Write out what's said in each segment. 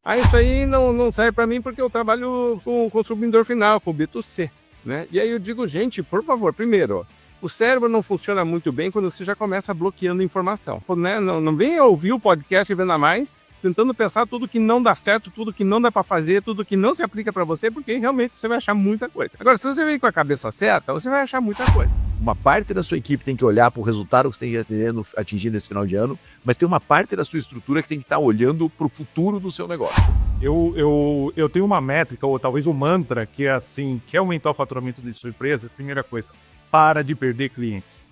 Ah, isso aí não serve para mim porque eu trabalho com o consumidor final, com o B2C, né? E aí eu digo, gente, por favor, primeiro, ó, o cérebro não funciona muito bem quando você já começa bloqueando informação, né? Não venha ouvir o podcast Venda Mais tentando pensar tudo que não dá certo, tudo que não dá para fazer, tudo que não se aplica para você, porque realmente você vai achar muita coisa. Agora, se você vem com a cabeça certa, você vai achar muita coisa. Uma parte da sua equipe tem que olhar para o resultado que você tem que atingir nesse final de ano, mas tem uma parte da sua estrutura que tem que estar olhando para o futuro do seu negócio. Eu tenho uma métrica, ou talvez um mantra, que é assim, quer aumentar o faturamento da sua empresa, primeira coisa, para de perder clientes.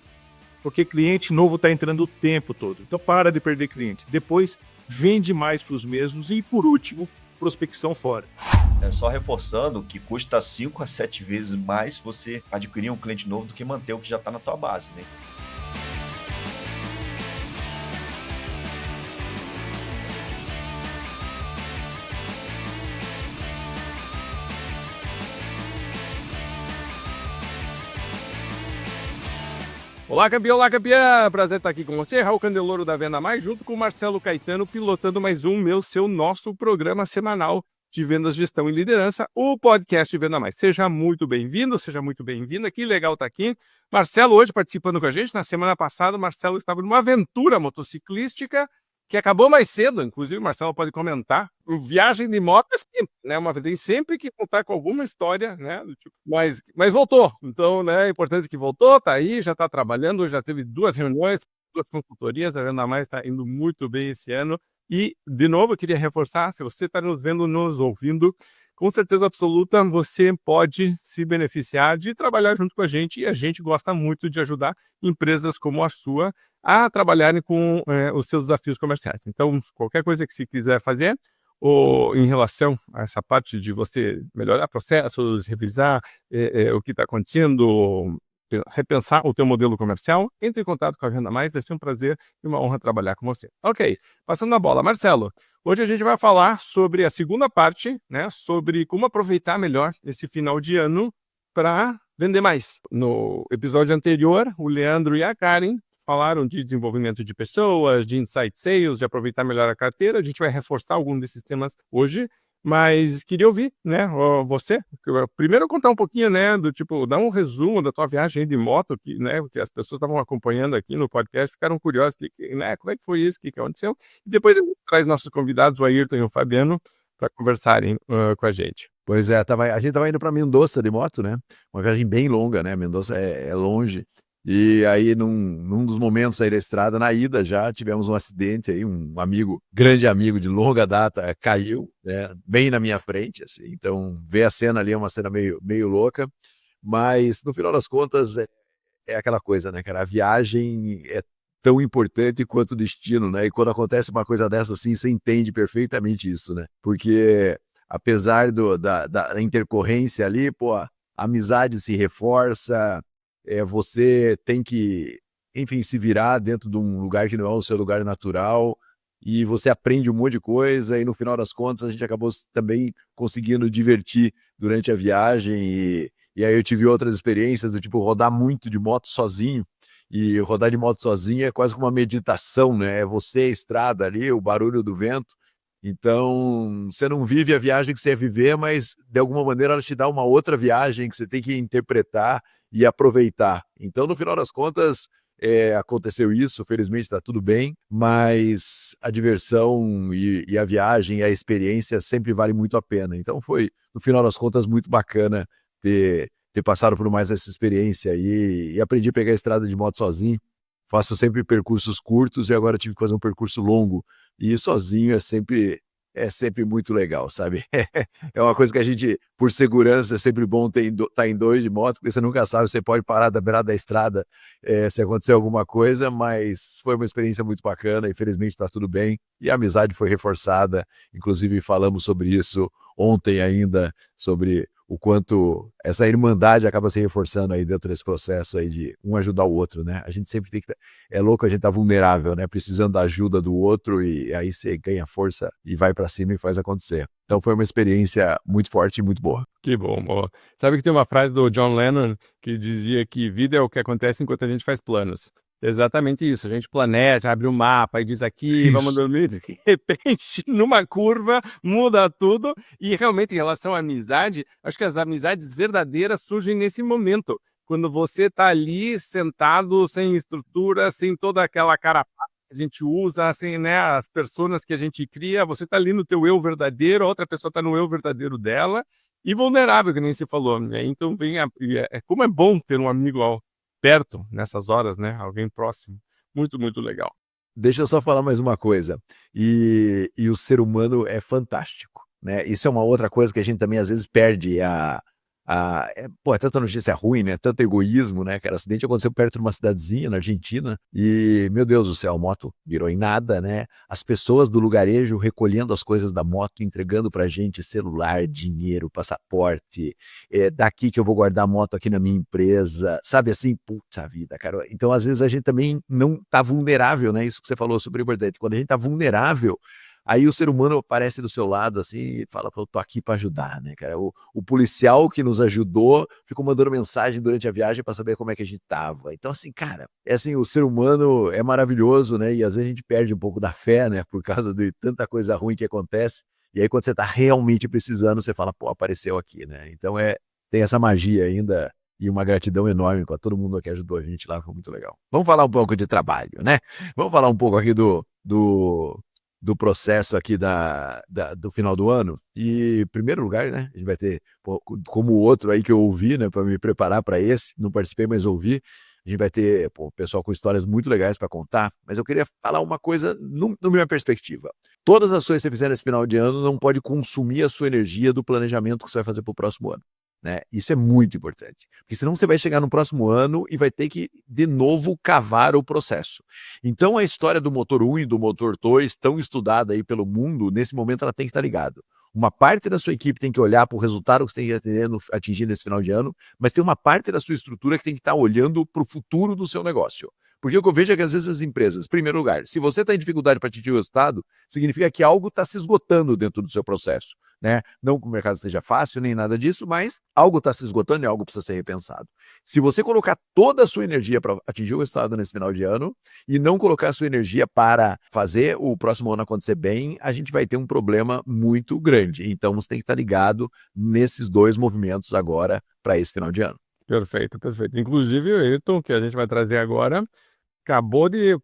Porque cliente novo está entrando o tempo todo. Então para de perder cliente. Depois, vende mais para os mesmos. E por último, prospecção fora. Só reforçando que custa 5 a 7 vezes mais você adquirir um cliente novo do que manter o que já está na tua base, né? Olá, campeão, olá, campeã! Prazer estar aqui com você, Raul Candeloro da Venda Mais, junto com o Marcelo Caetano, pilotando mais um nosso programa semanal de vendas, gestão e liderança, o podcast Venda Mais. Seja muito bem-vindo, seja muito bem-vinda, que legal estar aqui. Marcelo hoje participando com a gente. Na semana passada, o Marcelo estava numa aventura motociclística que acabou mais cedo, inclusive o Marcelo pode comentar. O viagem de moto é sempre, né? Tem sempre que contar com alguma história, né? Mas voltou. Então, né? É importante que voltou, tá aí, já está trabalhando, já teve 2 reuniões, 2 consultorias, a Venda Mais está indo muito bem esse ano. E, de novo, eu queria reforçar, se você está nos vendo, nos ouvindo, com certeza absoluta, você pode se beneficiar de trabalhar junto com a gente, e a gente gosta muito de ajudar empresas como a sua a trabalharem com os seus desafios comerciais. Então, qualquer coisa que você quiser fazer, ou em relação a essa parte de você melhorar processos, revisar o que está acontecendo, repensar o teu modelo comercial, entre em contato com a Venda Mais, vai ser um prazer e uma honra trabalhar com você. Ok, passando a bola. Marcelo, hoje a gente vai falar sobre a segunda parte, né, sobre como aproveitar melhor esse final de ano para vender mais. No episódio anterior, o Leandro e a Karen falaram de desenvolvimento de pessoas, de insight sales, de aproveitar melhor a carteira. A gente vai reforçar algum desses temas hoje, mas queria ouvir, né, você. Primeiro contar um pouquinho, né, do tipo, dar um resumo da tua viagem de moto, que, né, porque as pessoas estavam acompanhando aqui no podcast, ficaram curiosas, né, como é que foi isso, o que aconteceu. E depois a gente traz nossos convidados, o Ayrton e o Fabiano, para conversarem com a gente. Pois é, a gente estava indo para Mendoza de moto, né? Uma viagem bem longa, né? Mendoza é longe. E aí, num dos momentos aí da estrada, na ida já tivemos um acidente aí, um amigo, grande amigo de longa data, caiu, né, bem na minha frente, assim. Então, ver a cena ali é uma cena meio louca, mas no final das contas é aquela coisa, né, cara? A viagem é tão importante quanto o destino, né? E quando acontece uma coisa dessa assim, você entende perfeitamente isso, né? Porque apesar da intercorrência ali, pô, a amizade se reforça, você tem que, enfim, se virar dentro de um lugar que não é o seu lugar natural, e você aprende um monte de coisa, e no final das contas a gente acabou também conseguindo divertir durante a viagem, e aí eu tive outras experiências, do tipo rodar muito de moto sozinho, e rodar de moto sozinho é quase como uma meditação, né? É você, a estrada ali, o barulho do vento. Então, você não vive a viagem que você ia viver, mas de alguma maneira ela te dá uma outra viagem que você tem que interpretar e aproveitar. Então, no final das contas, aconteceu isso, felizmente está tudo bem, mas a diversão e a viagem, a experiência sempre vale muito a pena. Então foi, no final das contas, muito bacana ter passado por mais essa experiência aí, e aprendi a pegar a estrada de moto sozinho. Faço sempre percursos curtos e agora tive que fazer um percurso longo. E ir sozinho é sempre muito legal, sabe? É uma coisa que a gente, por segurança, é sempre bom estar em 2 de moto, porque você nunca sabe, você pode parar da beirada da estrada se acontecer alguma coisa, mas foi uma experiência muito bacana, infelizmente está tudo bem, e a amizade foi reforçada, inclusive falamos sobre isso ontem ainda, sobre o quanto essa irmandade acaba se reforçando aí dentro desse processo aí de um ajudar o outro, né? A gente sempre tem que... É louco a gente tá vulnerável, né? Precisando da ajuda do outro, e aí você ganha força e vai para cima e faz acontecer. Então foi uma experiência muito forte e muito boa. Que bom, boa. Sabe que tem uma frase do John Lennon que dizia que vida é o que acontece enquanto a gente faz planos. Exatamente isso. A gente planeja, abre o mapa e diz aqui, vamos Isso. dormir. De repente, numa curva, muda tudo. E realmente, em relação à amizade, acho que as amizades verdadeiras surgem nesse momento. Quando você está ali sentado, sem estrutura, sem toda aquela carapaça que a gente usa, sem, né, as personas que a gente cria, você está ali no teu eu verdadeiro, a outra pessoa está no eu verdadeiro dela, e vulnerável, que nem se falou, né? Então, como é bom ter um amigo perto nessas horas, né, alguém próximo. Muito, muito legal. Deixa eu só falar mais uma coisa. E o ser humano é fantástico, né? Isso é uma outra coisa que a gente também às vezes perde pô, é tanta notícia ruim, né? Tanto egoísmo, né, cara? O acidente aconteceu perto de uma cidadezinha na Argentina e, meu Deus do céu, a moto virou em nada, né? As pessoas do lugarejo recolhendo as coisas da moto, entregando pra gente celular, dinheiro, passaporte, daqui que eu vou guardar a moto aqui na minha empresa, sabe assim? Puta vida, cara. Então, às vezes, a gente também não tá vulnerável, né? Isso que você falou sobre importante. Quando a gente tá vulnerável, aí o ser humano aparece do seu lado assim e fala: "Pô, eu tô aqui para ajudar", né, cara. O policial que nos ajudou ficou mandando mensagem durante a viagem para saber como é que a gente tava. Então, assim, cara, é assim, o ser humano é maravilhoso, né, e às vezes a gente perde um pouco da fé, né, por causa de tanta coisa ruim que acontece. E aí quando você tá realmente precisando, você fala: "Pô, apareceu aqui", né. Então tem essa magia ainda e uma gratidão enorme para todo mundo que ajudou a gente lá, foi muito legal. Vamos falar um pouco de trabalho, né. Vamos falar um pouco aqui do processo aqui do final do ano. E, em primeiro lugar, né, a gente vai ter, pô, como o outro aí que eu ouvi, né, para me preparar para esse, não participei, mas ouvi, a gente vai ter, pô, pessoal com histórias muito legais para contar, mas eu queria falar uma coisa no minha perspectiva. Todas as ações que você fizer nesse final de ano não pode consumir a sua energia do planejamento que você vai fazer para o próximo ano, né? Isso é muito importante, porque senão você vai chegar no próximo ano e vai ter que, de novo, cavar o processo. Então a história do motor 1 e do motor 2, tão estudada aí pelo mundo, nesse momento ela tem que estar ligada. Uma parte da sua equipe tem que olhar para o resultado que você tem que atingir nesse final de ano, mas tem uma parte da sua estrutura que tem que estar olhando para o futuro do seu negócio. Porque o que eu vejo é que às vezes as empresas, em primeiro lugar, se você está em dificuldade para atingir o resultado, significa que algo está se esgotando dentro do seu processo, né? Não que o mercado seja fácil nem nada disso, mas algo está se esgotando e algo precisa ser repensado. Se você colocar toda a sua energia para atingir o resultado nesse final de ano, e não colocar a sua energia para fazer o próximo ano acontecer bem, a gente vai ter um problema muito grande. Então você tem que estar ligado nesses dois movimentos agora para esse final de ano. Perfeito, perfeito. Inclusive o Ayrton, que a gente vai trazer agora, acabou de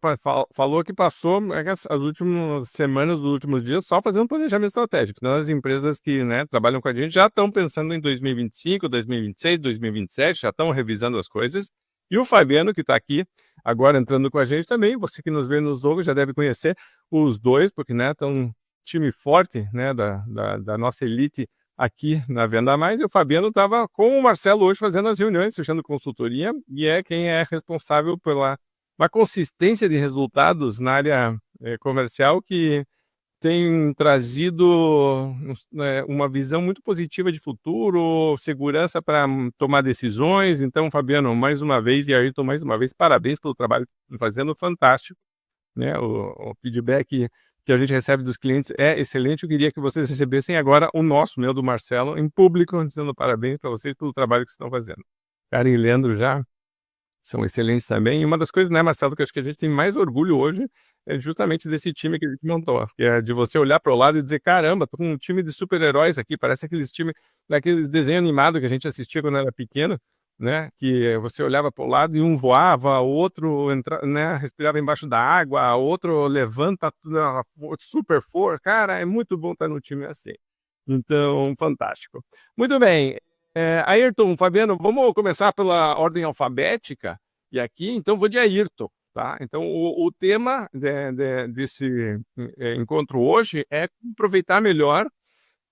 falou que passou as últimas semanas, os últimos dias, só fazendo planejamento estratégico. Então, as empresas que, né, trabalham com a gente já estão pensando em 2025, 2026, 2027, já estão revisando as coisas. E o Fabiano, que está aqui agora entrando com a gente também, você que nos vê nos jogos já deve conhecer os dois, porque, né, estão um time forte, né, da nossa elite aqui na Venda Mais. E o Fabiano estava com o Marcelo hoje fazendo as reuniões, fechando consultoria, e é quem é responsável pela uma consistência de resultados na área comercial que tem trazido uma visão muito positiva de futuro, segurança para tomar decisões. Então, Fabiano, mais uma vez, e Ayrton, mais uma vez, parabéns pelo trabalho que estão fazendo, fantástico, né? O feedback que a gente recebe dos clientes é excelente. Eu queria que vocês recebessem agora o nosso, meu, do Marcelo, em público, dizendo parabéns para vocês pelo trabalho que estão fazendo. Karen e Leandro já são excelentes também. E uma das coisas, né, Marcelo, que eu acho que a gente tem mais orgulho hoje é justamente desse time que a gente montou, que é de você olhar para o lado e dizer: caramba, tô com um time de super-heróis aqui, parece aqueles time daqueles desenho animado que a gente assistia quando era pequeno, né? Que você olhava para o lado e um voava, o outro né, respirava embaixo da água, o outro levanta super força. Cara, é muito bom estar no time assim. Então, fantástico. Muito bem. Ayrton, Fabiano, vamos começar pela ordem alfabética. E aqui, então, vou de Ayrton, tá? Então, o tema desse encontro hoje é aproveitar melhor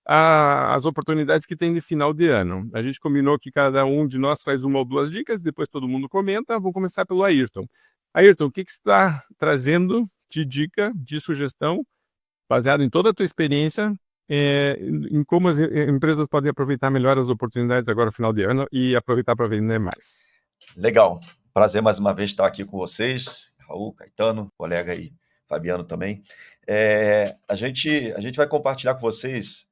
as oportunidades que tem de final de ano. A gente combinou que cada um de nós traz uma ou duas dicas, depois todo mundo comenta. Vou começar pelo Ayrton. Ayrton, o que você está trazendo de dica, de sugestão, baseado em toda a tua experiência, em como as empresas podem aproveitar melhor as oportunidades agora no final de ano e aproveitar para vender mais? Legal. Prazer mais uma vez estar aqui com vocês, Raul, Caetano, colega aí, Fabiano também. A gente vai compartilhar com vocês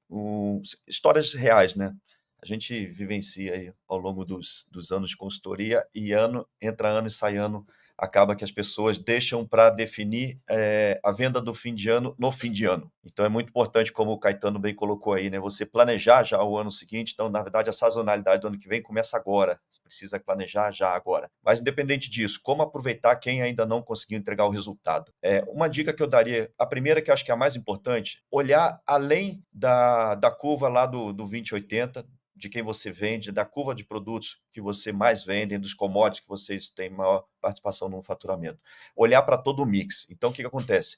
histórias reais, né? A gente vivencia aí ao longo dos anos de consultoria e entra ano e sai ano acaba que as pessoas deixam para definir a venda do fim de ano no fim de ano. Então é muito importante, como o Caetano bem colocou aí, né? Você planejar já o ano seguinte. Então, na verdade, a sazonalidade do ano que vem começa agora. Você precisa planejar já agora. Mas independente disso, como aproveitar quem ainda não conseguiu entregar o resultado? Uma dica que eu daria, a primeira que eu acho que é a mais importante, olhar além da curva lá do 2080, de quem você vende, da curva de produtos que você mais vende, dos commodities que vocês têm maior participação no faturamento. Olhar para todo o mix. Então, o que acontece?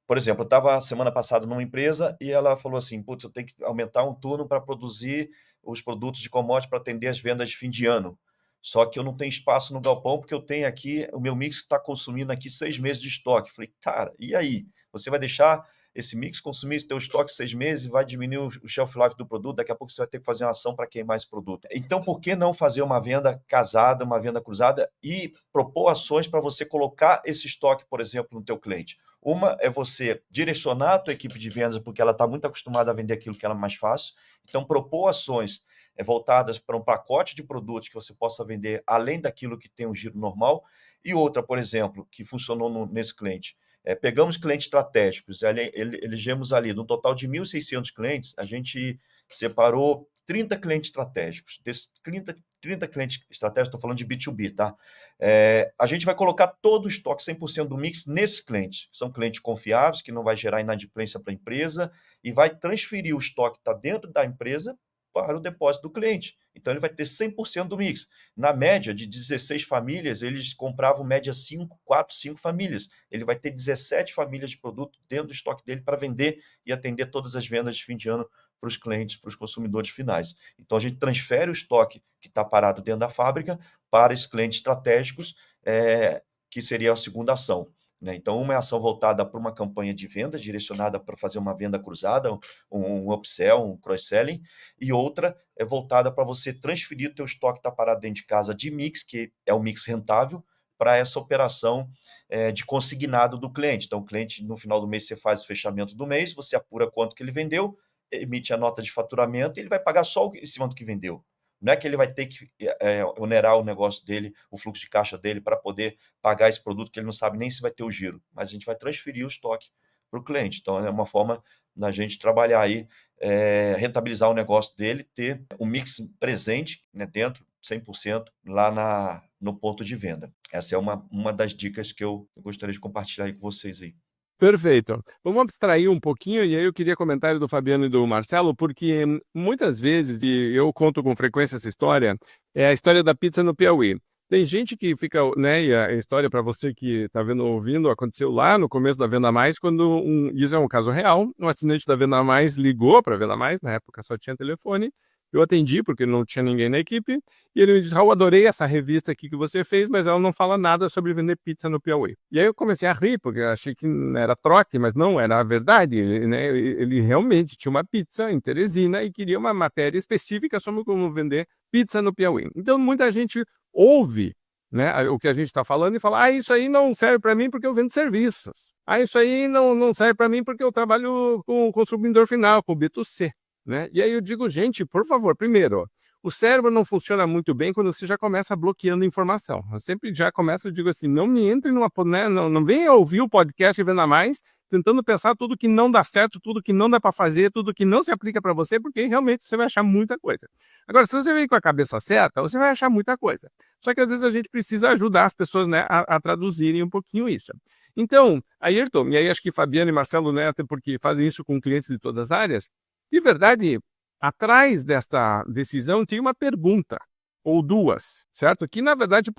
Por exemplo, eu estava semana passada numa empresa e ela falou assim, putz, eu tenho que aumentar um turno para produzir os produtos de commodity para atender as vendas de fim de ano. Só que eu não tenho espaço no galpão porque eu tenho aqui, o meu mix está consumindo aqui 6 meses de estoque. Falei, cara, e aí? Você vai deixar esse mix consumir o teu estoque 6 meses, vai diminuir o shelf life do produto, daqui a pouco você vai ter que fazer uma ação para queimar esse produto. Então, por que não fazer uma venda casada, uma venda cruzada e propor ações para você colocar esse estoque, por exemplo, no teu cliente? Uma é você direcionar a tua equipe de vendas, porque ela está muito acostumada a vender aquilo que ela é mais fácil. Então, propor ações voltadas para um pacote de produtos que você possa vender além daquilo que tem um giro normal. E outra, por exemplo, que funcionou nesse cliente. Pegamos clientes estratégicos, elegemos ali, no total de 1.600 clientes, a gente separou 30 clientes estratégicos. Desses 30 clientes estratégicos, estou falando de B2B, tá? A gente vai colocar todo o estoque, 100% do mix, nesses clientes. São clientes confiáveis, que não vai gerar inadimplência para a empresa, e vai transferir o estoque que está dentro da empresa para o depósito do cliente. Então, ele vai ter 100% do mix. Na média de 16 famílias, eles compravam média 4, 5 famílias. Ele vai ter 17 famílias de produto dentro do estoque dele para vender e atender todas as vendas de fim de ano para os clientes, para os consumidores finais. Então, a gente transfere o estoque que está parado dentro da fábrica para esses clientes estratégicos, que seria a segunda ação. Então, uma é ação voltada para uma campanha de vendas, direcionada para fazer uma venda cruzada, um upsell, um cross-selling, e outra é voltada para você transferir o teu estoque que está parado dentro de casa de mix, que é o mix rentável, para essa operação de consignado do cliente. Então, o cliente, no final do mês, você faz o fechamento do mês, você apura quanto que ele vendeu, emite a nota de faturamento e ele vai pagar só em cima do que vendeu. Não é que ele vai ter que onerar o negócio dele, o fluxo de caixa dele, para poder pagar esse produto que ele não sabe nem se vai ter o giro. Mas a gente vai transferir o estoque para o cliente. Então, é uma forma da gente trabalhar aí, rentabilizar o negócio dele, ter o mix presente, né, dentro, 100%, lá no ponto de venda. Essa é uma das dicas que eu gostaria de compartilhar aí com vocês aí. Perfeito. Vamos abstrair um pouquinho, e aí eu queria comentário do Fabiano e do Marcelo, porque muitas vezes, e eu conto com frequência essa história, é a história da pizza no Piauí. Tem gente que fica, né, e a história para você que está vendo ou ouvindo, aconteceu lá no começo da Venda Mais, quando isso é um caso real, um assinante da Venda Mais ligou para a Venda Mais, na época só tinha telefone, eu atendi porque não tinha ninguém na equipe, e ele me disse, Raul, adorei essa revista aqui que você fez, mas ela não fala nada sobre vender pizza no Piauí. E aí eu comecei a rir, porque eu achei que era trote, mas não, era a verdade. Ele realmente tinha uma pizza em Teresina e queria uma matéria específica sobre como vender pizza no Piauí. Então muita gente ouve, né, o que a gente está falando e fala, isso aí não serve para mim porque eu vendo serviços. Isso aí não serve para mim porque eu trabalho com o consumidor final, com o B2C. Né? E aí eu digo, gente, por favor, primeiro, o cérebro não funciona muito bem quando você já começa bloqueando informação. Eu sempre já começo e digo assim, não me entre numa... Né, não venha ouvir o podcast e Venda Mais, tentando pensar tudo que não dá certo, tudo que não dá para fazer, tudo que não se aplica para você, porque realmente você vai achar muita coisa. Agora, se você vem com a cabeça certa, você vai achar muita coisa. Só que às vezes a gente precisa ajudar as pessoas, né, a traduzirem um pouquinho isso. Então, Ayrton, e aí acho que Fabiano e Marcelo, né, até porque fazem isso com clientes de todas as áreas, de verdade, atrás desta decisão tinha uma pergunta, ou duas, certo? Que, na verdade,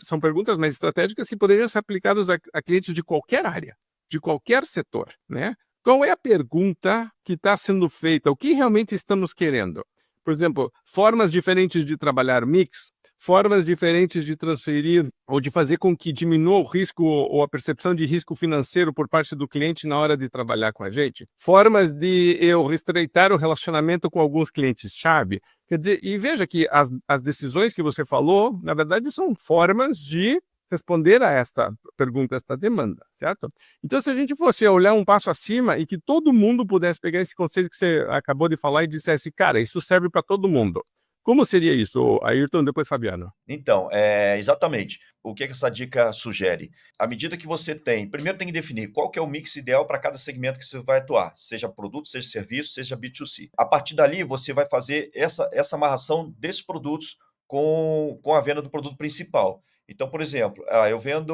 são perguntas mais estratégicas que poderiam ser aplicadas a clientes de qualquer área, de qualquer setor, né? Qual é a pergunta que está sendo feita? O que realmente estamos querendo? Por exemplo, formas diferentes de trabalhar mix, formas diferentes de transferir ou de fazer com que diminua o risco ou a percepção de risco financeiro por parte do cliente na hora de trabalhar com a gente, formas de eu estreitar o relacionamento com alguns clientes-chave. Quer dizer, e veja que as decisões que você falou, na verdade, são formas de responder a esta pergunta, a esta demanda, certo? Então, se a gente fosse olhar um passo acima e que todo mundo pudesse pegar esse conceito que você acabou de falar e dissesse, cara, isso serve para todo mundo. Como seria isso, Ayrton, depois Fabiano? Então, exatamente. O que essa dica sugere? À medida que você tem, primeiro tem que definir qual que é o mix ideal para cada segmento que você vai atuar, seja produto, seja serviço, seja B2C. A partir dali, você vai fazer essa amarração desses produtos com a venda do produto principal. Então, por exemplo, eu vendo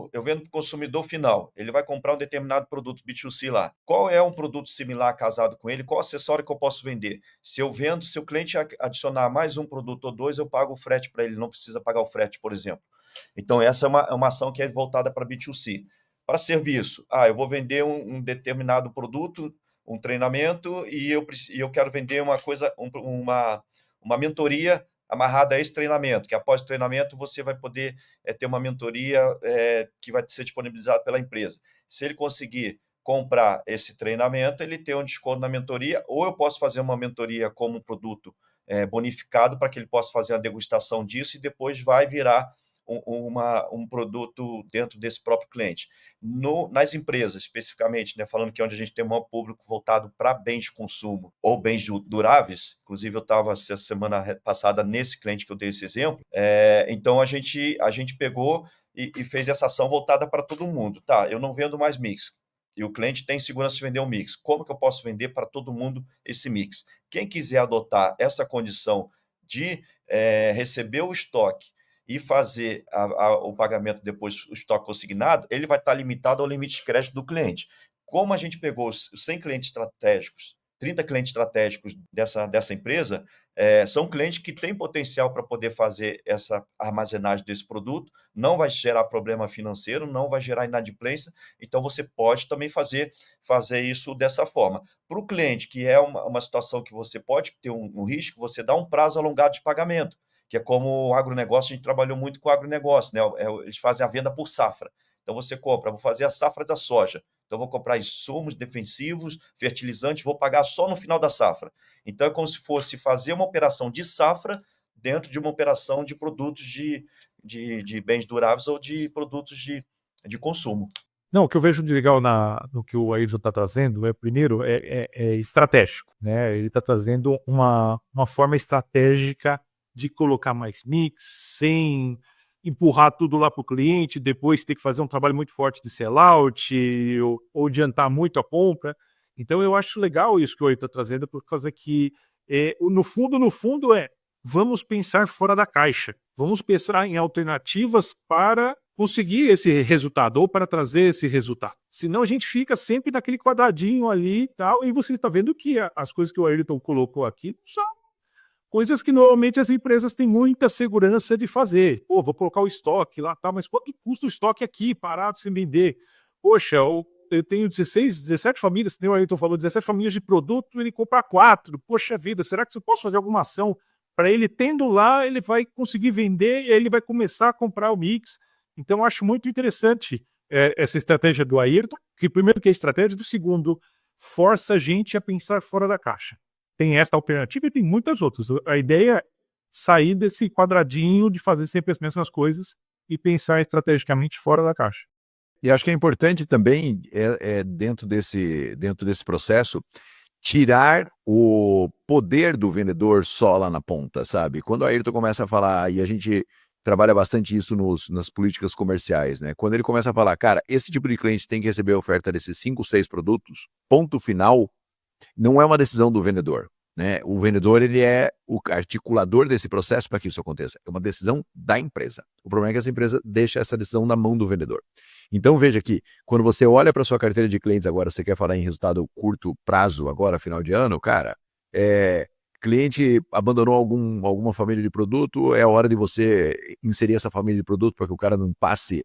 para o consumidor final, ele vai comprar um determinado produto B2C lá. Qual é um produto similar casado com ele? Qual acessório que eu posso vender? Se o cliente adicionar mais um produto ou dois, eu pago o frete para ele, não precisa pagar o frete, por exemplo. Então, essa é uma ação que é voltada para B2C. Para serviço, eu vou vender um determinado produto, um treinamento, e eu quero vender uma mentoria amarrada a esse treinamento, que após o treinamento você vai poder ter uma mentoria que vai ser disponibilizada pela empresa. Se ele conseguir comprar esse treinamento, ele tem um desconto na mentoria, ou eu posso fazer uma mentoria como um produto bonificado para que ele possa fazer a degustação disso e depois vai virar um produto dentro desse próprio cliente. Nas empresas, especificamente, né, falando que é onde a gente tem o maior público voltado para bens de consumo ou bens duráveis, inclusive eu estava essa semana passada nesse cliente que eu dei esse exemplo, então a gente pegou e fez essa ação voltada para todo mundo. Tá, eu não vendo mais mix, e o cliente tem segurança de vender um mix. Como que eu posso vender para todo mundo esse mix? Quem quiser adotar essa condição de receber o estoque e fazer o pagamento depois, o estoque consignado, ele vai estar limitado ao limite de crédito do cliente. Como a gente pegou os 100 clientes estratégicos, 30 clientes estratégicos dessa empresa, são clientes que têm potencial para poder fazer essa armazenagem desse produto, não vai gerar problema financeiro, não vai gerar inadimplência, então você pode também fazer isso dessa forma. Para o cliente, que é uma situação que você pode ter um risco, você dá um prazo alongado de pagamento, que é como o agronegócio, a gente trabalhou muito com o agronegócio, né? Eles fazem a venda por safra. Então você compra, vou fazer a safra da soja, então vou comprar insumos defensivos, fertilizantes, vou pagar só no final da safra. Então é como se fosse fazer uma operação de safra dentro de uma operação de produtos de bens duráveis ou de produtos de consumo. Não, o que eu vejo de legal no que o Ayrton está trazendo primeiro, é estratégico, né? Ele está trazendo uma forma estratégica de colocar mais mix, sem empurrar tudo lá para o cliente, depois ter que fazer um trabalho muito forte de sellout ou adiantar muito a compra. Então eu acho legal isso que o Ayrton está trazendo, por causa que, no fundo, vamos pensar fora da caixa. Vamos pensar em alternativas para conseguir esse resultado, ou para trazer esse resultado. Senão a gente fica sempre naquele quadradinho ali e tal, e você está vendo que as coisas que o Ayrton colocou aqui são coisas que normalmente as empresas têm muita segurança de fazer. Pô, vou colocar o estoque lá, tá, mas quanto que custa o estoque aqui, parado, sem vender? Poxa, eu tenho 17 famílias, o Ayrton falou, 17 famílias de produto, ele compra 4. Poxa vida, será que eu posso fazer alguma ação para ele, tendo lá, ele vai conseguir vender e ele vai começar a comprar o mix? Então, eu acho muito interessante essa estratégia do Ayrton, que primeiro que é estratégia, do segundo, força a gente a pensar fora da caixa. Tem essa alternativa e tem muitas outras. A ideia é sair desse quadradinho de fazer sempre as mesmas coisas e pensar estrategicamente fora da caixa. E acho que é importante também, dentro desse processo, tirar o poder do vendedor só lá na ponta, sabe? Quando o Ayrton começa a falar, e a gente trabalha bastante isso nas políticas comerciais, né? Quando ele começa a falar, cara, esse tipo de cliente tem que receber a oferta desses 5, 6 produtos, ponto final, não é uma decisão do vendedor, né? O vendedor, ele é o articulador desse processo para que isso aconteça. É uma decisão da empresa. O problema é que essa empresa deixa essa decisão na mão do vendedor. Então veja que quando você olha para sua carteira de clientes agora, você quer falar em resultado curto prazo agora, final de ano, cara, cliente abandonou alguma família de produto, é hora de você inserir essa família de produto para que o cara não passe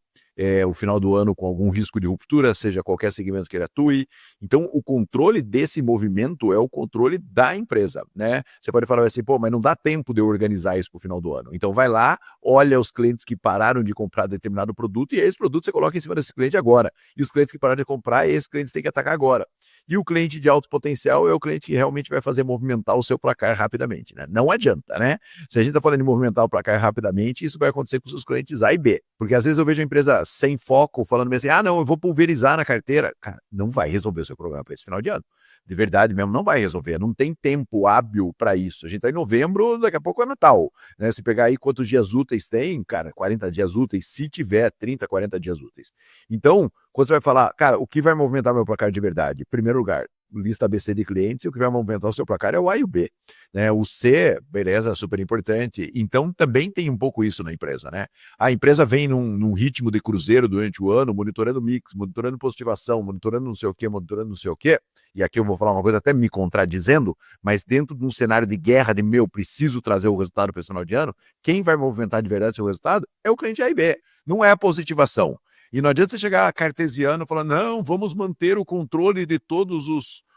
o final do ano com algum risco de ruptura, seja qualquer segmento que ele atue. Então, o controle desse movimento é o controle da empresa, né? Você pode falar assim, pô, mas não dá tempo de eu organizar isso para o final do ano. Então, vai lá, olha os clientes que pararam de comprar determinado produto e esse produto você coloca em cima desse cliente agora. E os clientes que pararam de comprar, esses clientes têm que atacar agora. E o cliente de alto potencial é o cliente que realmente vai fazer movimentar o seu placar rapidamente, né? Não adianta, né? Se a gente está falando de movimentar o placar rapidamente, isso vai acontecer com os seus clientes A e B. Porque às vezes eu vejo a empresa sem foco, falando mesmo assim, não, eu vou pulverizar na carteira. Cara, não vai resolver o seu problema para esse final de ano. De verdade mesmo, não vai resolver. Não tem tempo hábil para isso. A gente está em novembro, daqui a pouco é Natal. Né? Se pegar aí quantos dias úteis tem, cara, 40 dias úteis, se tiver 30, 40 dias úteis. Então, quando você vai falar, cara, o que vai movimentar meu placar de verdade? Em primeiro lugar, lista ABC de clientes, e o que vai movimentar o seu placar é o A e o B. Né? O C, beleza, super importante. Então, também tem um pouco isso na empresa. Né? A empresa vem num ritmo de cruzeiro durante o ano, monitorando mix, monitorando positivação, monitorando não sei o quê, monitorando não sei o quê. E aqui eu vou falar uma coisa até me contradizendo, mas dentro de um cenário de guerra de preciso trazer o resultado para o final de ano, quem vai movimentar de verdade o seu resultado é o cliente A e B, não é a positivação. E não adianta você chegar cartesiano e falar, não, vamos manter o controle de todos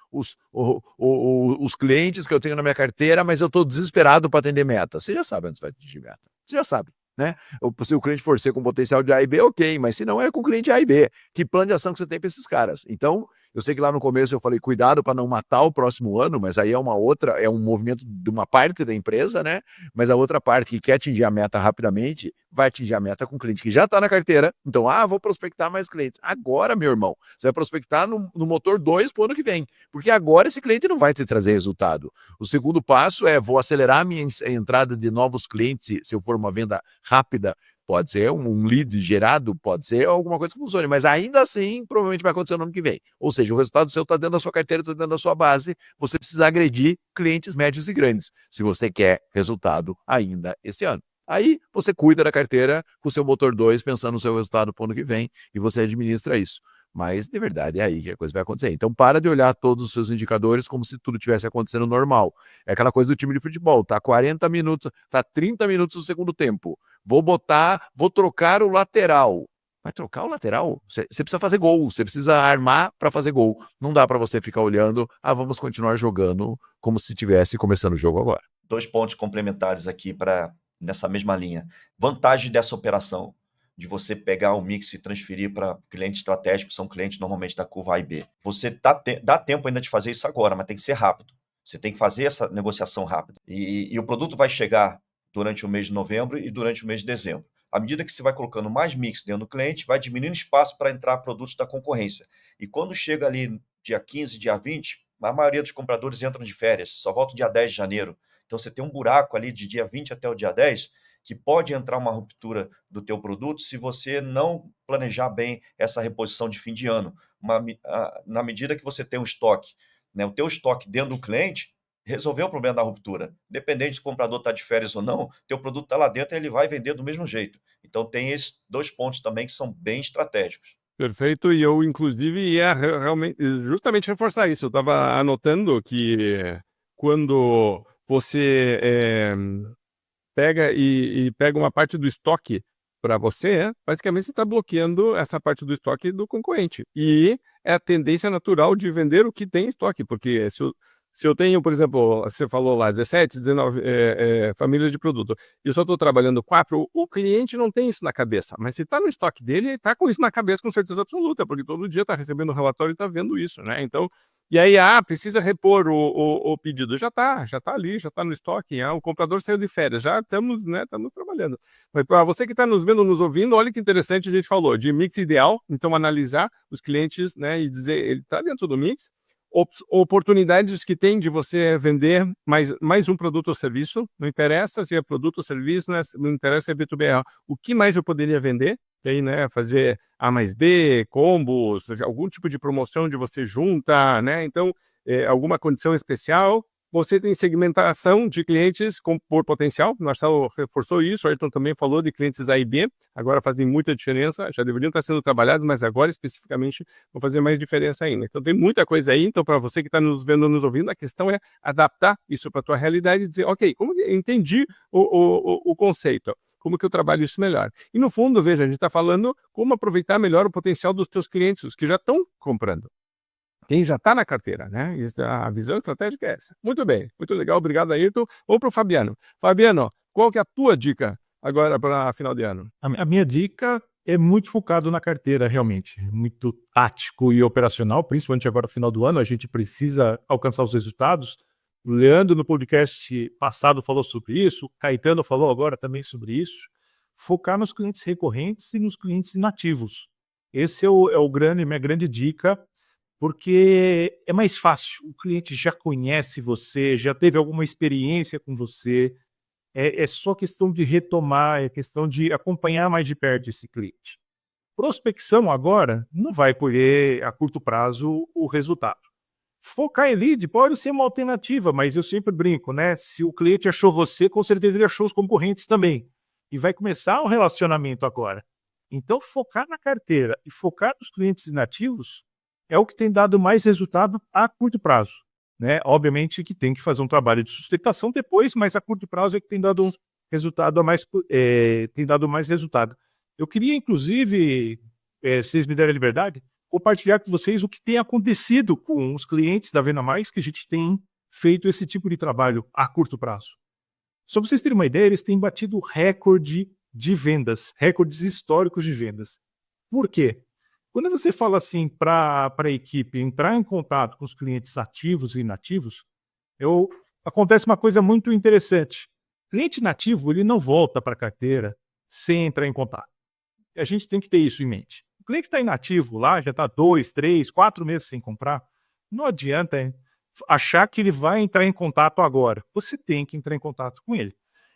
os clientes que eu tenho na minha carteira, mas eu estou desesperado para atender meta. Você já sabe onde você vai atingir meta. Você já sabe. Né? Se o cliente for ser com potencial de A e B, ok, mas se não é com o cliente A e B, que plano de ação que você tem para esses caras? Então, eu sei que lá no começo eu falei, cuidado para não matar o próximo ano, mas aí é um movimento de uma parte da empresa, né? Mas a outra parte que quer atingir a meta rapidamente, vai atingir a meta com o cliente que já está na carteira. Então, vou prospectar mais clientes. Agora, meu irmão, você vai prospectar no motor 2 para o ano que vem, porque agora esse cliente não vai te trazer resultado. O segundo passo é, vou acelerar a minha entrada de novos clientes, se eu for uma venda rápida, pode ser um lead gerado, pode ser alguma coisa que funcione, mas ainda assim, provavelmente vai acontecer no ano que vem. Ou seja, o resultado seu está dentro da sua carteira, está dentro da sua base, você precisa agredir clientes médios e grandes, se você quer resultado ainda esse ano. Aí você cuida da carteira com o seu motor 2, pensando no seu resultado para o ano que vem, e você administra isso. Mas, de verdade, é aí que a coisa vai acontecer. Então, para de olhar todos os seus indicadores como se tudo tivesse acontecendo normal. É aquela coisa do time de futebol. Tá 40 minutos, tá 30 minutos no segundo tempo. Vou trocar o lateral. Vai trocar o lateral? Você precisa fazer gol, você precisa armar para fazer gol. Não dá para você ficar olhando, vamos continuar jogando como se estivesse começando o jogo agora. 2 pontos complementares aqui nessa mesma linha. Vantagem dessa operação, de você pegar o mix e transferir para clientes estratégicos, são clientes normalmente da curva A e B. Você dá tempo ainda de fazer isso agora, mas tem que ser rápido. Você tem que fazer essa negociação rápida. E o produto vai chegar durante o mês de novembro e durante o mês de dezembro. À medida que você vai colocando mais mix dentro do cliente, vai diminuindo espaço para entrar produtos da concorrência. E quando chega ali dia 15, dia 20, a maioria dos compradores entram de férias, só volta dia 10 de janeiro. Então você tem um buraco ali de dia 20 até o dia 10, que pode entrar uma ruptura do teu produto se você não planejar bem essa reposição de fim de ano. Na medida que você tem um estoque, né, o teu estoque dentro do cliente, resolveu o problema da ruptura. Independente se o comprador está de férias ou não, teu produto está lá dentro e ele vai vender do mesmo jeito. Então tem esses 2 pontos também que são bem estratégicos. Perfeito, e eu inclusive ia realmente justamente reforçar isso. Eu estava anotando que quando você pega e pega uma parte do estoque para você, basicamente você está bloqueando essa parte do estoque do concorrente. E é a tendência natural de vender o que tem em estoque, porque se eu tenho, por exemplo, você falou lá, 17, 19 famílias de produto, e eu só estou trabalhando 4, o cliente não tem isso na cabeça, mas se está no estoque dele, ele está com isso na cabeça com certeza absoluta, porque todo dia está recebendo relatório e está vendo isso, né? Então, e aí, precisa repor o pedido. Já está ali, já está no estoque. O comprador saiu de férias, já estamos trabalhando. Mas para você que está nos vendo, nos ouvindo, olha que interessante a gente falou de mix ideal. Então, analisar os clientes, né, e dizer, ele está dentro do mix. Oportunidades que tem de você vender mais um produto ou serviço. Não interessa se é produto ou serviço, não interessa se é B2B. O que mais eu poderia vender? E aí, né, fazer A mais B, combos, algum tipo de promoção onde você junta, né? Então, alguma condição especial. Você tem segmentação de clientes por potencial. O Marcelo reforçou isso, o Ayrton também falou de clientes A e B. Agora fazem muita diferença, já deveriam estar sendo trabalhados, mas agora especificamente vão fazer mais diferença ainda. Então tem muita coisa aí. Então, para você que está nos vendo, nos ouvindo, a questão é adaptar isso para a tua realidade e dizer, ok, como eu entendi o conceito? Como que eu trabalho isso melhor? E no fundo, veja, a gente está falando como aproveitar melhor o potencial dos teus clientes, os que já estão comprando. Quem já está na carteira, né? A visão estratégica é essa. Muito bem, muito legal, obrigado, Ayrton. Vamos para o Fabiano. Fabiano, qual que é a tua dica agora para final de ano? A minha dica é muito focado na carteira, realmente. Muito tático e operacional, principalmente agora no final do ano, a gente precisa alcançar os resultados. O Leandro, no podcast passado, falou sobre isso, o Caetano falou agora também sobre isso. Focar nos clientes recorrentes e nos clientes inativos. Esse minha grande dica, porque é mais fácil. O cliente já conhece você, já teve alguma experiência com você. É só questão de retomar, é questão de acompanhar mais de perto esse cliente. Prospecção agora não vai colher a curto prazo o resultado. Focar em lead pode ser uma alternativa, mas eu sempre brinco, né? Se o cliente achou você, com certeza ele achou os concorrentes também. E vai começar um relacionamento agora. Então, focar na carteira e focar nos clientes inativos é o que tem dado mais resultado a curto prazo, né? Obviamente que tem que fazer um trabalho de sustentação depois, mas a curto prazo é que tem dado um resultado tem dado mais resultado. Eu queria, inclusive, se vocês me derem a liberdade, compartilhar com vocês o que tem acontecido com os clientes da Venda Mais, que a gente tem feito esse tipo de trabalho a curto prazo. Só para vocês terem uma ideia, eles têm batido recorde de vendas, recordes históricos de vendas. Por quê? Quando você fala assim para a equipe entrar em contato com os clientes ativos e inativos, acontece uma coisa muito interessante. Cliente inativo, ele não volta para a carteira sem entrar em contato. E a gente tem que ter isso em mente. O cliente que está inativo lá, já está 2, 3, 4 meses sem comprar, não adianta achar que ele vai entrar em contato agora. Você tem que entrar em contato com ele.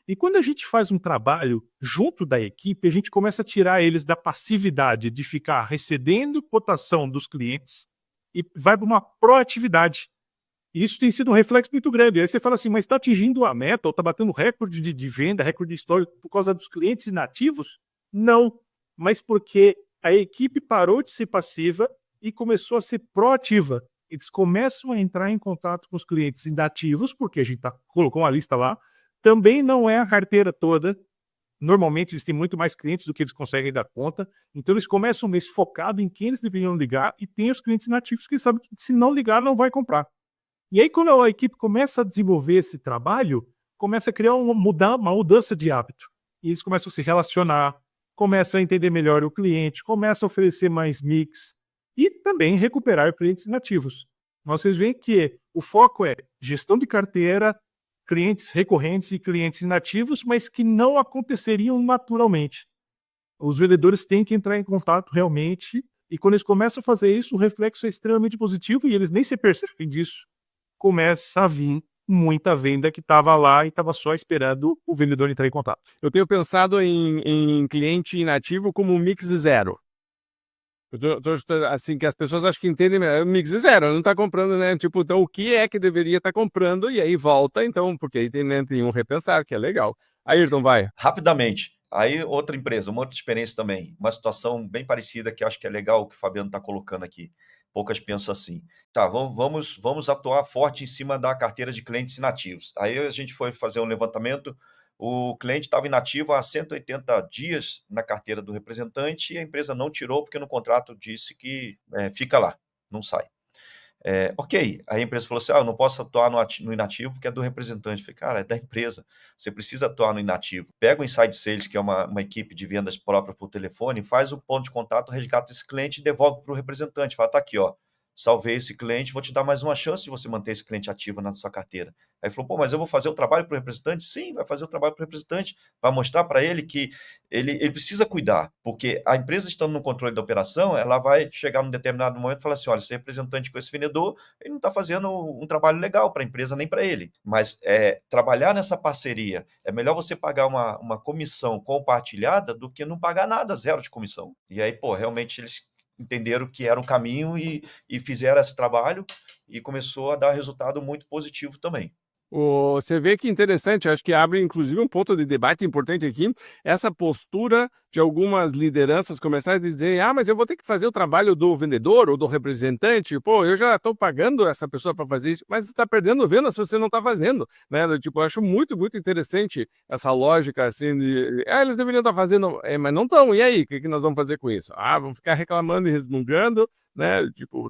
E quando a gente faz um trabalho junto da equipe, a gente começa a tirar eles da passividade de ficar recebendo cotação dos clientes e vai para uma proatividade. E isso tem sido um reflexo muito grande. Aí você fala assim, mas está atingindo a meta ou está batendo recorde de venda, recorde histórico por causa dos clientes inativos? Não, mas porque a equipe parou de ser passiva e começou a ser proativa. Eles começam a entrar em contato com os clientes inativos, porque a gente colocou uma lista lá. Também não é a carteira toda. Normalmente eles têm muito mais clientes do que eles conseguem dar conta. Então eles começam o mês focado em quem eles deveriam ligar e tem os clientes inativos que sabem que se não ligar não vai comprar. E aí quando a equipe começa a desenvolver esse trabalho, começa a criar uma mudança de hábito. E eles começam a se relacionar, começam a entender melhor o cliente, começam a oferecer mais mix e também recuperar clientes inativos. Vocês veem que o foco é gestão de carteira, clientes recorrentes e clientes inativos, mas que não aconteceriam naturalmente. Os vendedores têm que entrar em contato realmente, e quando eles começam a fazer isso, o reflexo é extremamente positivo e eles nem se percebem disso. Começa a vir muita venda que estava lá e estava só esperando o vendedor entrar em contato. Eu tenho pensado em cliente inativo como mix zero. Assim, que as pessoas acho que entendem, mix zero, não está comprando, né? Tipo, então o que é que deveria estar comprando e aí volta, então, porque aí tem um repensar, que é legal. Ayrton, vai. Rapidamente. Aí outra empresa, uma outra experiência também, uma situação bem parecida que acho que é legal o que o Fabiano está colocando aqui. Poucas pensam assim. Tá, vamos atuar forte em cima da carteira de clientes inativos. Aí a gente foi fazer um levantamento. O cliente estava inativo há 180 dias na carteira do representante e a empresa não tirou porque no contrato disse que fica lá, não sai. Ok, aí a empresa falou assim, eu não posso atuar no inativo porque é do representante. Eu falei, cara, é da empresa, você precisa atuar no inativo. Pega o Inside Sales, que é uma equipe de vendas própria por telefone, faz o ponto de contato, resgata esse cliente e devolve para o representante. Fala, tá aqui, ó, salvei esse cliente, vou te dar mais uma chance de você manter esse cliente ativo na sua carteira. Aí falou, mas eu vou fazer o trabalho para o representante? Sim, vai fazer o trabalho para o representante, vai mostrar para ele que ele precisa cuidar, porque a empresa estando no controle da operação, ela vai chegar num determinado momento e falar assim, olha, esse representante com esse vendedor, ele não está fazendo um trabalho legal para a empresa nem para ele. Mas trabalhar nessa parceria, é melhor você pagar uma comissão compartilhada do que não pagar nada, zero de comissão. E aí, realmente eles entenderam que era o caminho e fizeram esse trabalho e começou a dar resultado muito positivo também. Você vê que interessante, acho que abre inclusive um ponto de debate importante aqui, essa postura de algumas lideranças começarem a dizer, mas eu vou ter que fazer o trabalho do vendedor ou do representante, eu já estou pagando essa pessoa para fazer isso, mas você está perdendo venda se você não está fazendo, né? Eu acho muito, muito interessante essa lógica, assim, de, eles deveriam estar fazendo, mas não estão, e aí, o que nós vamos fazer com isso? Vamos ficar reclamando e resmungando, né?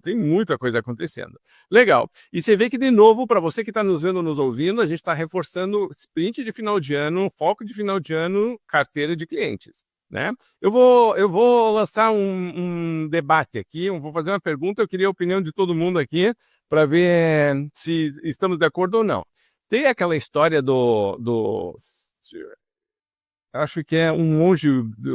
Tem muita coisa acontecendo. Legal. E você vê que, de novo, para você que está nos vendo, nos ouvindo, a gente está reforçando sprint de final de ano, foco de final de ano, carteira de clientes. né? Eu vou lançar um debate aqui, eu vou fazer uma pergunta, eu queria a opinião de todo mundo aqui para ver se estamos de acordo ou não. Tem aquela história acho que é um monge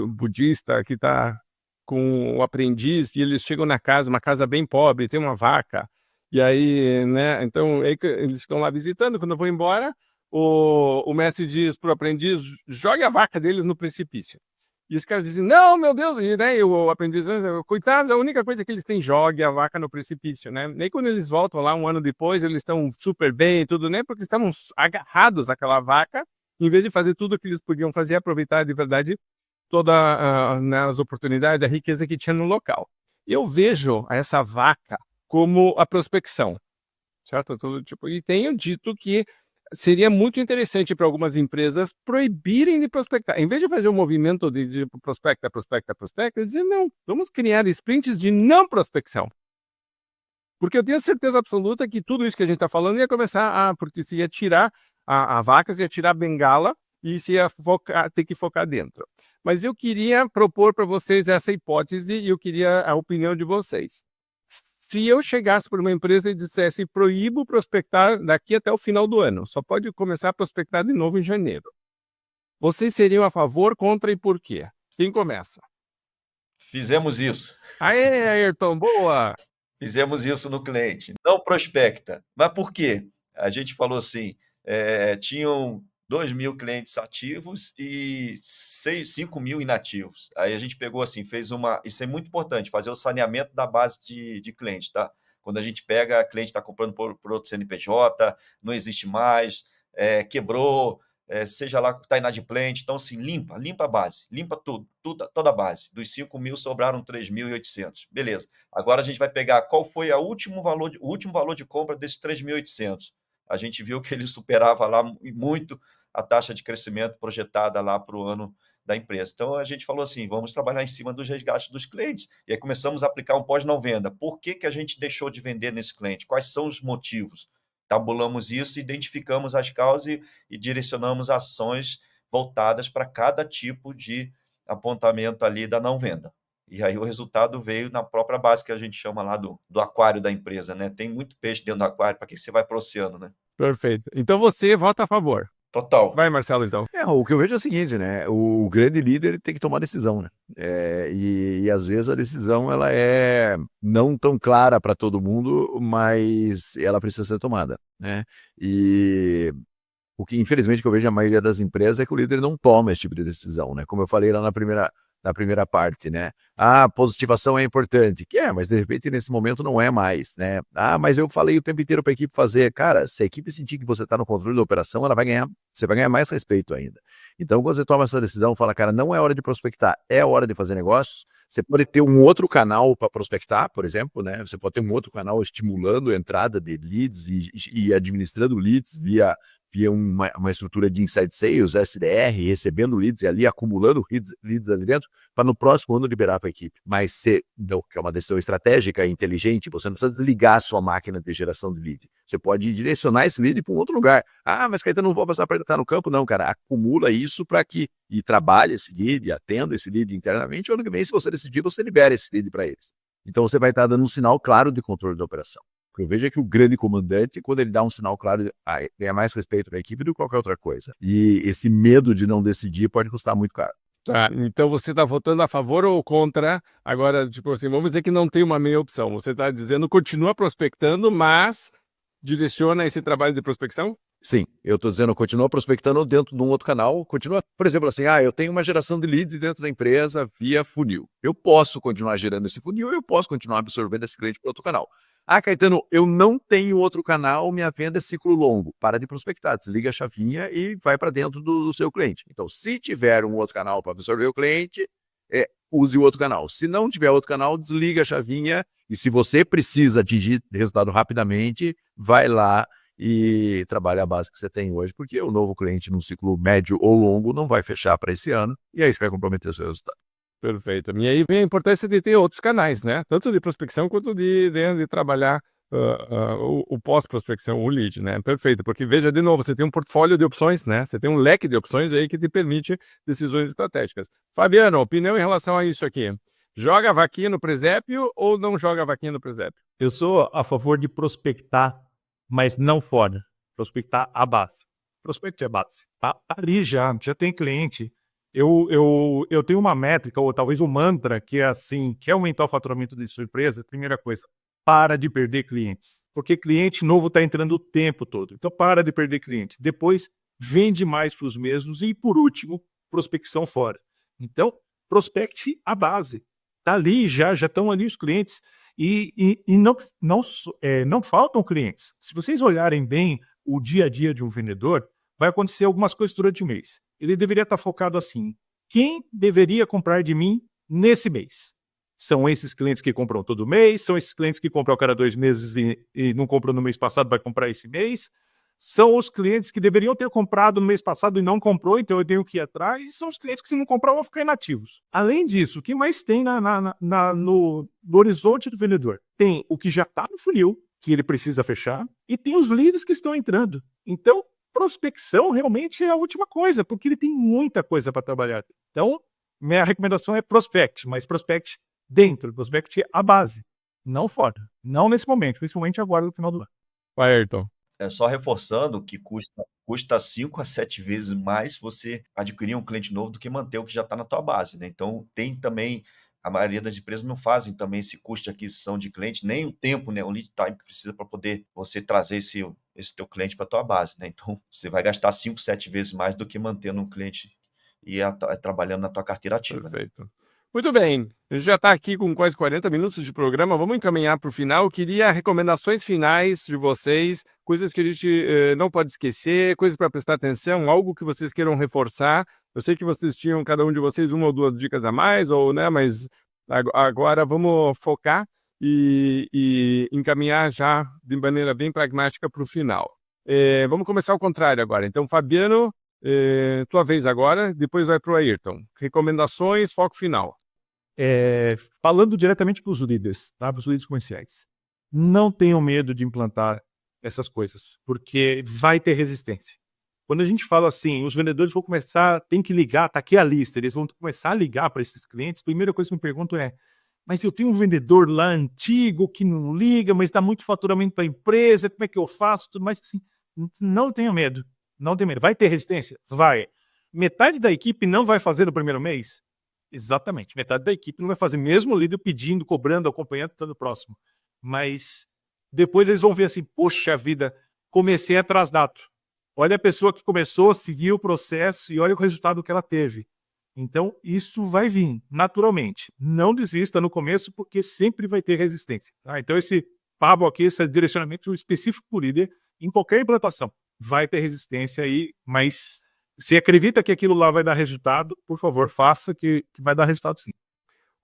budista que está com o aprendiz e eles chegam na casa, uma casa bem pobre, tem uma vaca, e aí, né, então aí eles ficam lá visitando, quando eu vou embora, o mestre diz pro aprendiz, jogue a vaca deles no precipício. E os caras dizem, não, meu Deus, e, né, e o aprendiz, coitados, a única coisa que eles têm, jogue a vaca no precipício, né? Nem quando eles voltam lá um ano depois, eles estão super bem e tudo, né? Porque estavam agarrados àquela vaca, em vez de fazer tudo o que eles podiam fazer, aproveitar de verdade todas as oportunidades, a riqueza que tinha no local. Eu vejo essa vaca como a prospecção, certo? Tipo, e tenho dito que seria muito interessante para algumas empresas proibirem de prospectar. Em vez de fazer um movimento de prospecta, dizer, não, vamos criar sprints de não prospecção. Porque eu tenho certeza absoluta que tudo isso que a gente está falando ia começar porque se ia tirar a vaca, se ia tirar a bengala e se ia ter que focar dentro. Mas eu queria propor para vocês essa hipótese e eu queria a opinião de vocês. Se eu chegasse para uma empresa e dissesse proíbo prospectar daqui até o final do ano, só pode começar a prospectar de novo em janeiro. Vocês seriam a favor, contra e por quê? Quem começa? Fizemos isso. Aê, Ayrton, boa! Fizemos isso no cliente. Não prospecta. Mas por quê? A gente falou assim, tinham 2.000 clientes ativos e 5.000 inativos. Aí a gente pegou assim, isso é muito importante, fazer o saneamento da base de cliente, tá? Quando a gente pega, a cliente está comprando por outro CNPJ, não existe mais, quebrou, seja lá, está inadimplente. Então, assim, limpa a base, limpa toda a base. Dos 5.000 sobraram 3.800. Beleza. Agora a gente vai pegar qual foi o último valor de compra desses 3.800. A gente viu que ele superava lá muito a taxa de crescimento projetada lá para o ano da empresa. Então, a gente falou assim, vamos trabalhar em cima dos resgates dos clientes. E aí começamos a aplicar um pós-não venda. Por que a gente deixou de vender nesse cliente? Quais são os motivos? Tabulamos isso, identificamos as causas e direcionamos ações voltadas para cada tipo de apontamento ali da não venda. E aí o resultado veio na própria base que a gente chama lá do aquário da empresa, né? Tem muito peixe dentro do aquário, para que você vai para o oceano, né? Perfeito. Então você vota a favor. Total. Vai, Marcelo, então. O que eu vejo é o seguinte, né? O grande líder ele tem que tomar decisão, né? E às vezes a decisão ela é não tão clara para todo mundo, mas ela precisa ser tomada, né? E o que infelizmente que eu vejo a maioria das empresas é que o líder não toma esse tipo de decisão, né? Como eu falei lá na primeira parte, né? A positivação é importante, mas de repente nesse momento não é mais, né? Mas eu falei o tempo inteiro para a equipe fazer. Cara, se a equipe sentir que você está no controle da operação, você vai ganhar mais respeito ainda. Então, quando você toma essa decisão, fala, cara, não é hora de prospectar, é hora de fazer negócios. Você pode ter um outro canal para prospectar, por exemplo, né? Você pode ter um outro canal estimulando a entrada de leads e administrando leads via uma estrutura de inside sales, SDR, recebendo leads e ali acumulando leads ali dentro, para no próximo ano liberar para a equipe. Mas que é uma decisão estratégica e inteligente, você não precisa desligar a sua máquina de geração de lead. Você pode direcionar esse lead para um outro lugar. Mas Caetano, não vou passar para ele estar no campo. Não, cara, acumula isso para que e trabalhe esse lead, atenda esse lead internamente. Ano que vem, se você decidir, você libera esse lead para eles. Então você vai estar dando um sinal claro de controle da operação. O que eu vejo é que o grande comandante, quando ele dá um sinal claro, ganha mais respeito da equipe do que qualquer outra coisa. E esse medo de não decidir pode custar muito caro. Tá, então você está votando a favor ou contra? Agora, tipo assim, vamos dizer que não tem uma meia opção. Você está dizendo continua prospectando, mas direciona esse trabalho de prospecção? Sim, eu estou dizendo, continua prospectando dentro de um outro canal, continua, por exemplo, assim, eu tenho uma geração de leads dentro da empresa via funil. Eu posso continuar gerando esse funil, eu posso continuar absorvendo esse cliente para outro canal. Caetano, eu não tenho outro canal, minha venda é ciclo longo. Para de prospectar, desliga a chavinha e vai para dentro do seu cliente. Então, se tiver um outro canal para absorver o cliente, use o outro canal. Se não tiver outro canal, desliga a chavinha e se você precisa atingir resultado rapidamente, vai lá e trabalha a base que você tem hoje, porque o novo cliente num ciclo médio ou longo não vai fechar para esse ano e aí você vai comprometer o seu resultado. Perfeito. E aí vem a importância de ter outros canais, né? Tanto de prospecção quanto de trabalhar o pós-prospecção, o lead, né? Perfeito, porque veja de novo, você tem um portfólio de opções, né? Você tem um leque de opções aí que te permite decisões estratégicas. Fabiano, opinião em relação a isso aqui. Joga a vaquinha no presépio ou não joga a vaquinha no presépio? Eu sou a favor de prospectar, mas não fora. Prospectar a base. Prospecte a base. Tá ali já tem cliente. Eu tenho uma métrica, ou talvez um mantra, que é assim, quer aumentar o faturamento de sua empresa, primeira coisa, para de perder clientes. Porque cliente novo está entrando o tempo todo. Então, para de perder cliente. Depois, vende mais para os mesmos. E, por último, prospecção fora. Então, prospecte a base. Está ali já estão ali os clientes. E não faltam clientes. Se vocês olharem bem o dia a dia de um vendedor, vai acontecer algumas coisas durante o mês. Ele deveria estar focado assim: quem deveria comprar de mim nesse mês? São esses clientes que compram todo mês? São esses clientes que compram a cada 2 meses e não compram no mês passado, vai comprar esse mês? São os clientes que deveriam ter comprado no mês passado e não comprou, então eu tenho que ir atrás. E são os clientes que, se não comprar, vão ficar inativos. Além disso, o que mais tem no horizonte do vendedor? Tem o que já está no funil, que ele precisa fechar, e tem os leads que estão entrando. Então, prospecção realmente é a última coisa, porque ele tem muita coisa para trabalhar. Então, minha recomendação é prospect, mas prospect dentro, prospect a base, não fora. Não nesse momento, principalmente agora no final do ano. Vai, Ayrton. Só reforçando que custa 5 a 7 vezes mais você adquirir um cliente novo do que manter o que já está na tua base, né? Então, tem também, a maioria das empresas não fazem também esse custo de aquisição de cliente, nem o tempo, né? O lead time que precisa para poder você trazer esse teu cliente para a tua base, né? Então, você vai gastar 5, 7 vezes mais do que mantendo um cliente e trabalhando na tua carteira ativa, né? Perfeito. Muito bem, a gente já está aqui com quase 40 minutos de programa, vamos encaminhar para o final. Eu queria recomendações finais de vocês, coisas que a gente não pode esquecer, coisas para prestar atenção, algo que vocês queiram reforçar. Eu sei que vocês tinham, cada um de vocês, 1 ou 2 dicas a mais, né? Mas agora vamos focar e encaminhar já de maneira bem pragmática para o final. Vamos começar ao contrário agora. Então, Fabiano, tua vez agora, depois vai para o Ayrton. Recomendações, foco final. Falando diretamente para os líderes, tá? Para os líderes comerciais. Não tenham medo de implantar essas coisas, porque vai ter resistência. Quando a gente fala assim, os vendedores vão começar, tem que ligar, tá aqui a lista, eles vão começar a ligar para esses clientes. A primeira coisa que me pergunto é: mas eu tenho um vendedor lá antigo que não liga, mas dá muito faturamento para a empresa, como é que eu faço? Tudo mais assim. Não tenha medo. Não tenha medo. Vai ter resistência? Vai. Metade da equipe não vai fazer no primeiro mês? Exatamente. Metade da equipe não vai fazer, mesmo o líder pedindo, cobrando, acompanhando, estando próximo. Mas depois eles vão ver assim: poxa vida, comecei atrasado. Olha a pessoa que começou, seguiu o processo e olha o resultado que ela teve. Então, isso vai vir naturalmente. Não desista no começo, porque sempre vai ter resistência. Tá? Então, esse papo aqui, esse direcionamento específico para o líder, em qualquer implantação, vai ter resistência aí, mas se acredita que aquilo lá vai dar resultado, por favor, faça que vai dar resultado sim.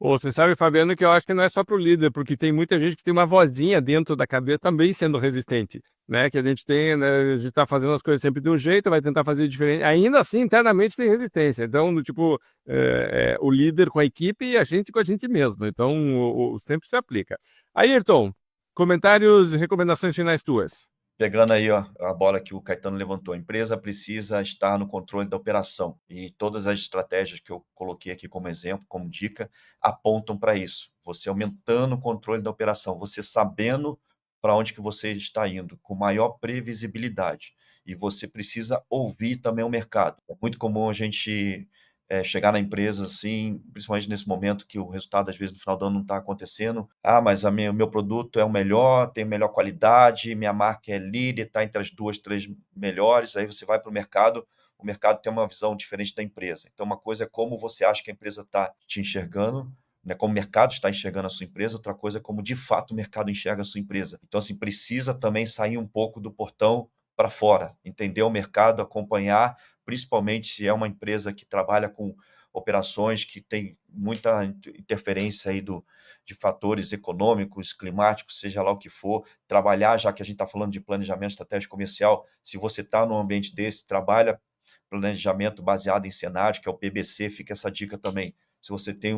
Você sabe, Fabiano, que eu acho que não é só para o líder, porque tem muita gente que tem uma vozinha dentro da cabeça também sendo resistente, né? Que a gente tem, né? A gente está fazendo as coisas sempre de um jeito, vai tentar fazer diferente. Ainda assim, internamente tem resistência. Então, o líder com a equipe e a gente com a gente mesmo. Então, sempre se aplica. Ayrton, comentários e recomendações finais tuas. Pegando aí a bola que o Caetano levantou, a empresa precisa estar no controle da operação e todas as estratégias que eu coloquei aqui como exemplo, como dica, apontam para isso. Você aumentando o controle da operação, você sabendo para onde que você está indo, com maior previsibilidade. E você precisa ouvir também o mercado. É muito comum a gente chegar na empresa, assim, principalmente nesse momento que o resultado, às vezes, no final do ano não está acontecendo. Mas o meu produto é o melhor, tem melhor qualidade, minha marca é líder, está entre as 2, 3 melhores. Aí você vai para o mercado tem uma visão diferente da empresa. Então, uma coisa é como você acha que a empresa está te enxergando, né, como o mercado está enxergando a sua empresa, outra coisa é como, de fato, o mercado enxerga a sua empresa. Então, assim, precisa também sair um pouco do portão para fora, entender o mercado, acompanhar, principalmente se é uma empresa que trabalha com operações que tem muita interferência aí de fatores econômicos, climáticos, seja lá o que for, trabalhar, já que a gente está falando de planejamento estratégico comercial, se você está num ambiente desse, trabalha planejamento baseado em cenário, que é o PBC, fica essa dica também. Se você tem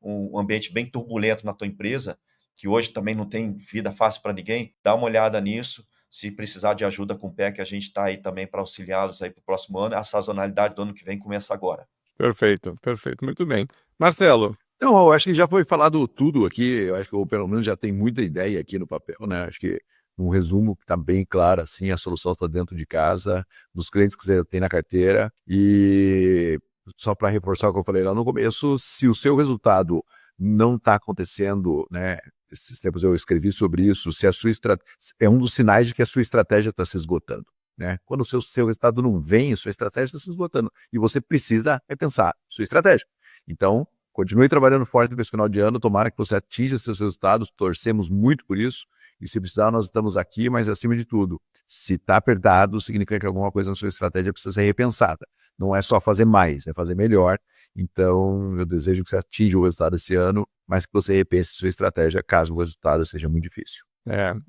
um ambiente bem turbulento na tua empresa, que hoje também não tem vida fácil para ninguém, dá uma olhada nisso. Se precisar de ajuda com o PEC, a gente está aí também para auxiliá-los aí para o próximo ano. A sazonalidade do ano que vem começa agora. Perfeito, perfeito, muito bem. Marcelo, Não, eu acho que já foi falado tudo aqui, eu acho que ou pelo menos já tem muita ideia aqui no papel, né? Acho que um resumo que está bem claro, assim, a solução está dentro de casa, dos clientes que você tem na carteira, e só para reforçar o que eu falei lá no começo, se o seu resultado não está acontecendo, né? Esses tempos eu escrevi sobre isso, se a sua é um dos sinais de que a sua estratégia está se esgotando. Né? Quando o seu resultado não vem, a sua estratégia está se esgotando. E você precisa repensar sua estratégia. Então, continue trabalhando forte nesse final de ano, tomara que você atinja seus resultados, torcemos muito por isso, e se precisar nós estamos aqui, mas acima de tudo, se está apertado, significa que alguma coisa na sua estratégia precisa ser repensada. Não é só fazer mais, é fazer melhor. Então, eu desejo que você atinja o resultado esse ano, mas que você repense sua estratégia caso o resultado seja muito difícil.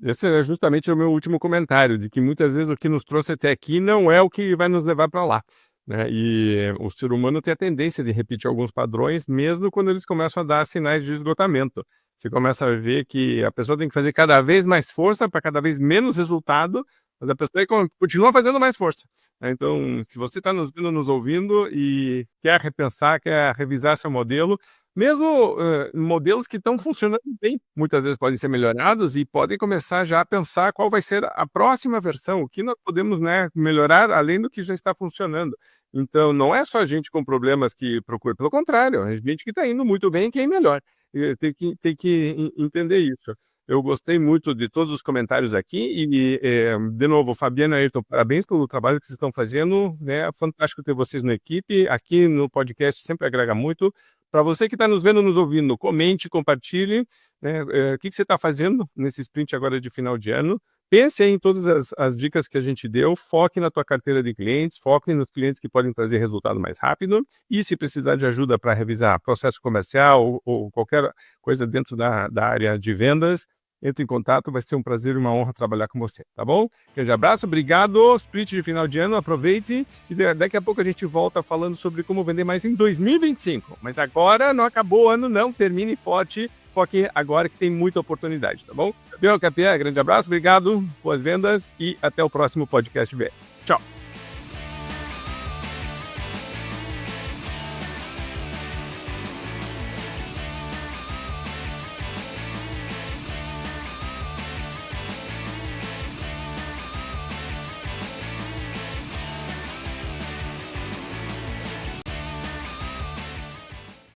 Esse é justamente o meu último comentário, de que muitas vezes o que nos trouxe até aqui não é o que vai nos levar para lá. Né? E o ser humano tem a tendência de repetir alguns padrões, mesmo quando eles começam a dar sinais de esgotamento. Você começa a ver que a pessoa tem que fazer cada vez mais força para cada vez menos resultado, mas a pessoa continua fazendo mais força. Né? Então, se você está nos vendo, nos ouvindo e quer repensar, quer revisar seu modelo, mesmo modelos que estão funcionando bem, muitas vezes podem ser melhorados e podem começar já a pensar qual vai ser a próxima versão, o que nós podemos, né, melhorar além do que já está funcionando. Então, não é só gente com problemas que procura, pelo contrário, é gente que está indo muito bem e quer ir melhor. E tem que entender isso. Eu gostei muito de todos os comentários aqui e, de novo, Fabiano e Ayrton, parabéns pelo trabalho que vocês estão fazendo. Né? É fantástico ter vocês na equipe. Aqui no podcast sempre agrega muito. Para você que está nos vendo, nos ouvindo, comente, compartilhe. Né? O que você está fazendo nesse sprint agora de final de ano? Pense aí em todas as dicas que a gente deu, foque na tua carteira de clientes, foque nos clientes que podem trazer resultado mais rápido e se precisar de ajuda para revisar processo comercial ou qualquer coisa dentro da área de vendas, entre em contato, vai ser um prazer e uma honra trabalhar com você, tá bom? Grande abraço, obrigado, sprint de final de ano, aproveite e daqui a pouco a gente volta falando sobre como vender mais em 2025. Mas agora não acabou o ano não, termine forte, foque agora que tem muita oportunidade, tá bom? Campeão, grande abraço, obrigado, boas vendas e até o próximo podcast BR. Tchau!